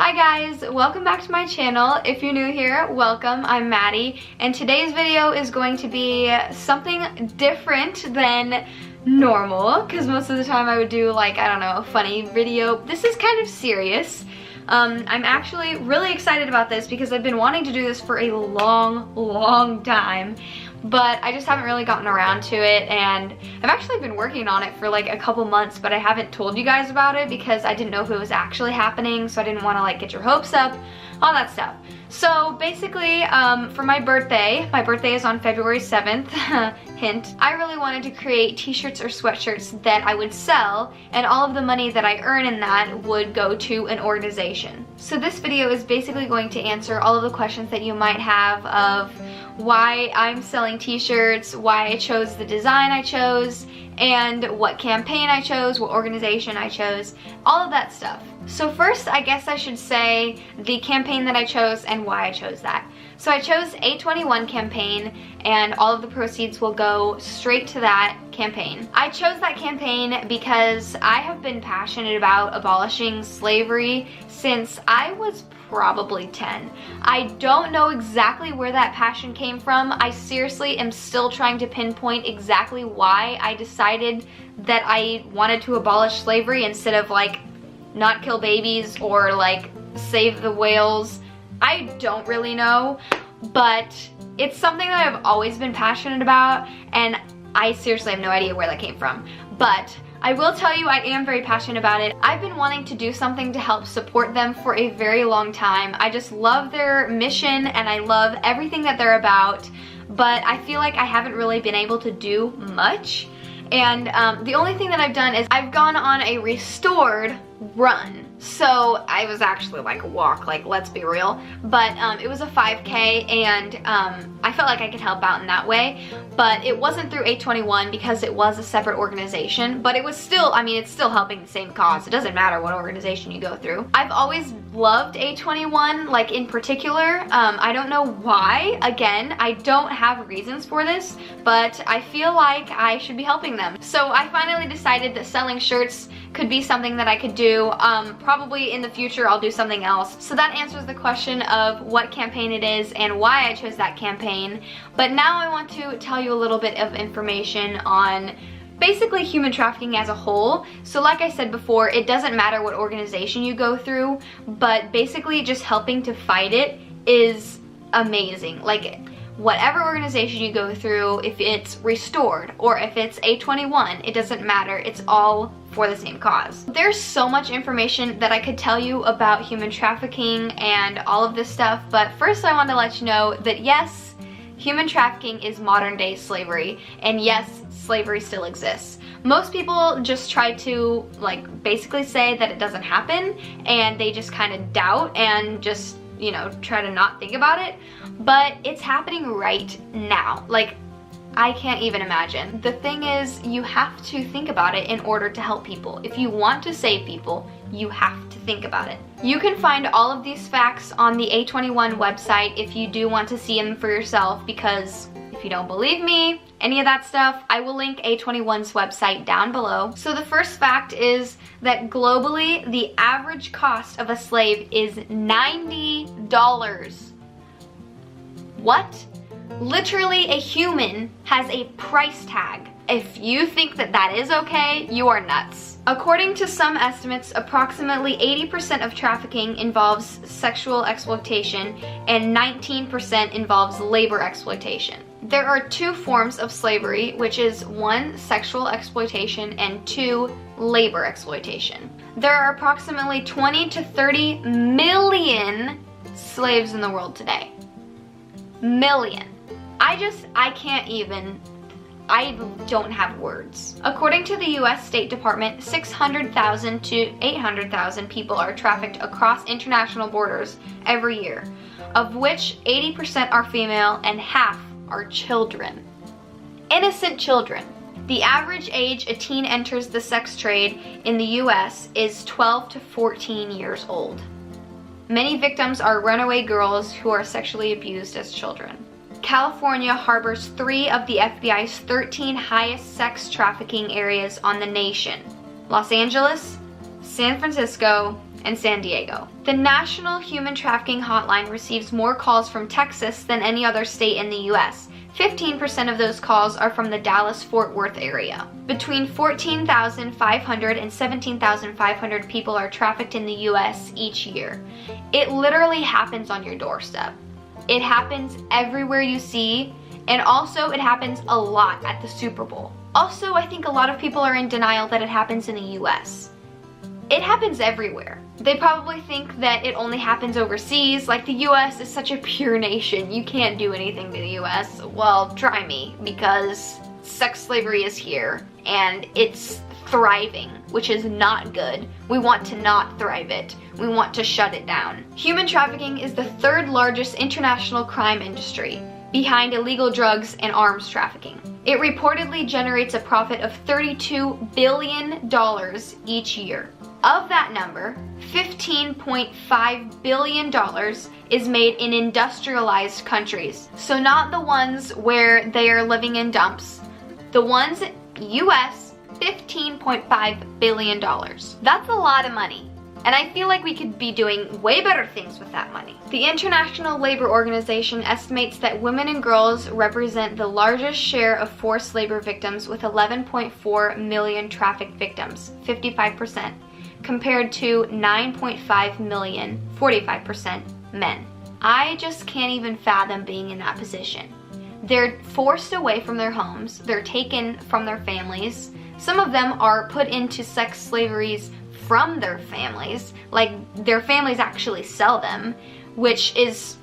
Hi guys, welcome back to my channel. If you're new here, welcome. I'm Maddie, and today's video is going to be something different than normal, because most of the time I would do like, I don't know, a funny video. This is kind of serious. I'm actually really excited about this because I've been wanting to do this for a long time, but I just haven't really gotten around to it, and I've actually been working on it for like a couple months, but I haven't told you guys about it because I didn't know if it was actually happening, so I didn't want to like get your hopes up, all that stuff. So basically, for my birthday is on February 7th, hint, I really wanted to create t-shirts or sweatshirts that I would sell, and all of the money that I earn in that would go to an organization. So this video is basically going to answer all of the questions that you might have of why I'm selling t-shirts, why I chose the design I chose, and what campaign I chose, what organization I chose, all of that stuff. So first, I guess I should say the campaign that I chose and why I chose that. So I chose A21 campaign, and all of the proceeds will go straight to that campaign. I chose that campaign because I have been passionate about abolishing slavery since I was probably 10. I don't know exactly where that passion came from. I seriously am still trying to pinpoint exactly why I decided that I wanted to abolish slavery instead of like not kill babies or like save the whales. I don't really know, but it's something that I've always been passionate about, and I seriously have no idea where that came from. But I will tell you, I am very passionate about it. I've been wanting to do something to help support them for a very long time. I just love their mission and I love everything that they're about, but I feel like I haven't really been able to do much. And the only thing that I've done is I've gone on a restored run. So I was actually like a walk, like let's be real, but it was a 5K, and I felt like I could help out in that way, but it wasn't through A21 because it was a separate organization, but it was still, I mean, it's still helping the same cause. It doesn't matter what organization you go through. I've always loved A21, like in particular. I don't know why. Again, I don't have reasons for this, but I feel like I should be helping them. So I finally decided that selling shirts could be something that I could do. Probably in the future I'll do something else. So that answers the question of what campaign it is and why I chose that campaign. But now I want to tell you a little bit of information on basically human trafficking as a whole. So like I said before, it doesn't matter what organization you go through, but basically just helping to fight it is amazing. Like whatever organization you go through, if it's restored or if it's A21, it doesn't matter. It's all for the same cause. There's so much information that I could tell you about human trafficking and all of this stuff, but first I want to let you know that yes, human trafficking is modern day slavery, and yes, slavery still exists. Most people just try to like basically say that it doesn't happen, and they just kind of doubt and just, you know, try to not think about it, but it's happening right now. Like, I can't even imagine. The thing is, you have to think about it in order to help people. If you want to save people, you have to think about it. You can find all of these facts on the A21 website if you do want to see them for yourself, because if you don't believe me, any of that stuff, I will link A21's website down below. So the first fact is that globally, the average cost of a slave is $90. What? Literally, a human has a price tag. If you think that that is okay, you are nuts. According to some estimates, approximately 80% of trafficking involves sexual exploitation and 19% involves labor exploitation. There are two forms of slavery, which is 1, sexual exploitation, and 2, labor exploitation. There are approximately 20 to 30 million slaves in the world today. Million. I can't even, I don't have words. According to the US State Department, 600,000 to 800,000 people are trafficked across international borders every year, of which 80% are female and half are children. Innocent children. The average age a teen enters the sex trade in the US is 12 to 14 years old. Many victims are runaway girls who are sexually abused as children. California harbors 3 of the FBI's 13 highest sex trafficking areas on the nation: Los Angeles, San Francisco, and San Diego. The National Human Trafficking Hotline receives more calls from Texas than any other state in the US. 15% of those calls are from the Dallas-Fort Worth area. Between 14,500 and 17,500 people are trafficked in the US each year. It literally happens on your doorstep. It happens everywhere you see, and also it happens a lot at the Super Bowl. Also, I think a lot of people are in denial that it happens in the US. It happens everywhere. They probably think that it only happens overseas, like the US is such a pure nation, you can't do anything to the US. Well, try me, because sex slavery is here, and it's thriving, which is not good. We want to not thrive it. We want to shut it down. Human trafficking is the third largest international crime industry, behind illegal drugs and arms trafficking. It reportedly generates a profit of $32 billion each year. Of that number, $15.5 billion is made in industrialized countries. So not the ones where they are living in dumps. The ones, US, $15.5 billion. That's a lot of money. And I feel like we could be doing way better things with that money. The International Labor Organization estimates that women and girls represent the largest share of forced labor victims with 11.4 million trafficked victims, 55%, compared to 9.5 million, 45% men. I just can't even fathom being in that position. They're forced away from their homes, they're taken from their families. Some of them are put into sex slaveries from their families, like their families actually sell them, which is,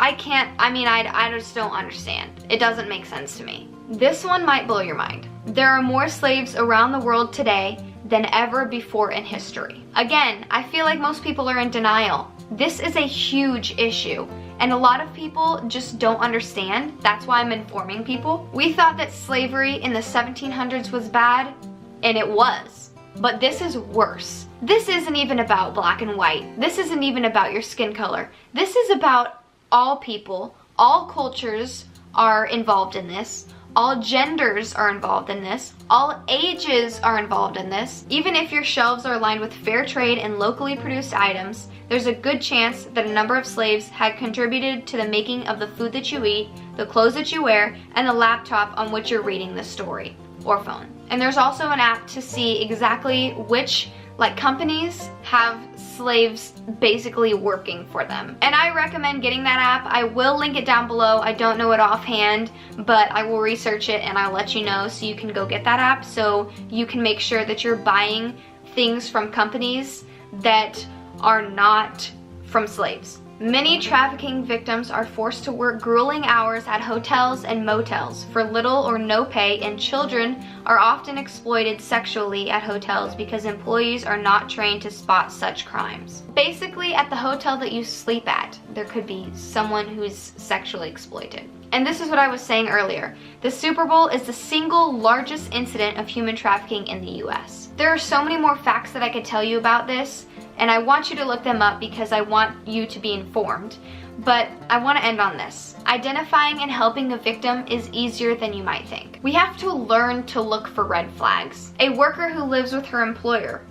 I just don't understand. It doesn't make sense to me. This one might blow your mind. There are more slaves around the world today than ever before in history. Again, I feel like most people are in denial. This is a huge issue, and a lot of people just don't understand. That's why I'm informing people. We thought that slavery in the 1700s was bad, and it was. But this is worse. This isn't even about black and white. This isn't even about your skin color. This is about all people, all cultures are involved in this. All genders are involved in this. All ages are involved in this. Even if your shelves are lined with fair trade and locally produced items, there's a good chance that a number of slaves had contributed to the making of the food that you eat, the clothes that you wear, and the laptop on which you're reading the story, or phone. And there's also an app to see exactly which companies have slaves basically working for them. And I recommend getting that app. I will link it down below. I don't know it offhand, but I will research it and I'll let you know so you can go get that app so you can make sure that you're buying things from companies that are not from slaves. Many trafficking victims are forced to work grueling hours at hotels and motels for little or no pay, and children are often exploited sexually at hotels because employees are not trained to spot such crimes. Basically, at the hotel that you sleep at, there could be someone who's sexually exploited. And this is what I was saying earlier. The Super Bowl is the single largest incident of human trafficking in the US. There are so many more facts that I could tell you about this, and I want you to look them up because I want you to be informed. But I want to end on this. Identifying and helping a victim is easier than you might think. We have to learn to look for red flags. A worker who lives with her employer.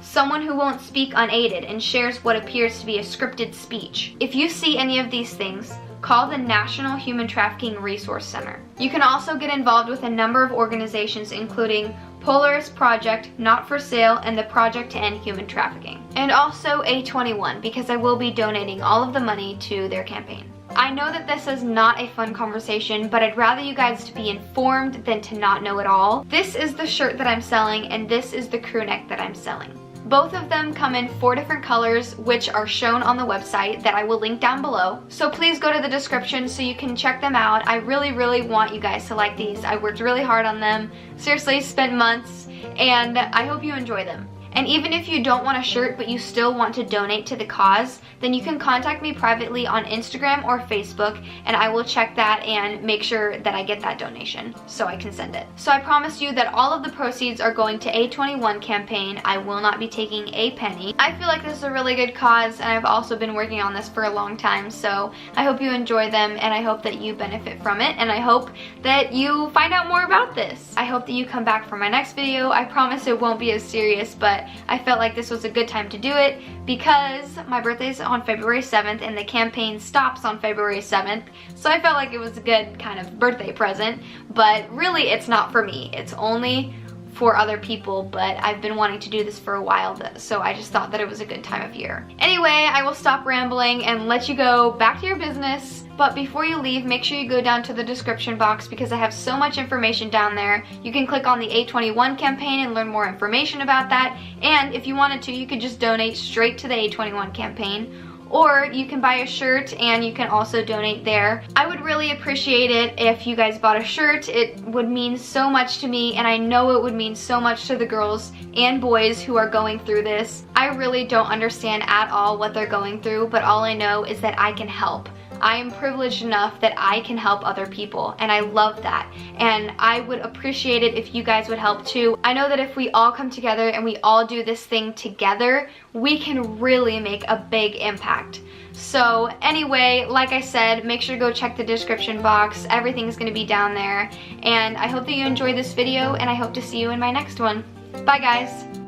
Someone who won't speak unaided and shares what appears to be a scripted speech. If you see any of these things, call the National Human Trafficking Resource Center. You can also get involved with a number of organizations including Polaris Project, Not for Sale, and the Project to End Human Trafficking. And also A21, because I will be donating all of the money to their campaign. I know that this is not a fun conversation, but I'd rather you guys to be informed than to not know it all. This is the shirt that I'm selling, and this is the crew neck that I'm selling. Both of them come in 4 different colors, which are shown on the website that I will link down below. So please go to the description so you can check them out. I really want you guys to like these. I worked really hard on them. Seriously, spent months, and I hope you enjoy them. And even if you don't want a shirt but you still want to donate to the cause, then you can contact me privately on Instagram or Facebook, and I will check that and make sure that I get that donation so I can send it. So I promise you that all of the proceeds are going to A21 campaign. I will not be taking a penny. I feel like this is a really good cause, and I've also been working on this for a long time, so I hope you enjoy them, and I hope that you benefit from it, and I hope that you find out more about this. I hope that you come back for my next video. I promise it won't be as serious, but but I felt like this was a good time to do it because my birthday is on February 7th and the campaign stops on February 7th, so I felt like it was a good kind of birthday present, but really it's not for me. It's only for other people, but I've been wanting to do this for a while, so I just thought that it was a good time of year. Anyway, I will stop rambling and let you go back to your business, but before you leave, make sure you go down to the description box because I have so much information down there. You can click on the 821 campaign and learn more information about that, and if you wanted to, you could just donate straight to the 821 campaign, or you can buy a shirt and you can also donate there. I would really appreciate it if you guys bought a shirt. It would mean so much to me, and I know it would mean so much to the girls and boys who are going through this. I really don't understand at all what they're going through, but all I know is that I can help. I am privileged enough that I can help other people, and I love that, and I would appreciate it if you guys would help too. I know that if we all come together and we all do this thing together, we can really make a big impact. So anyway, like I said, make sure to go check the description box. Everything's gonna be down there, and I hope that you enjoyed this video, and I hope to see you in my next one. Bye guys.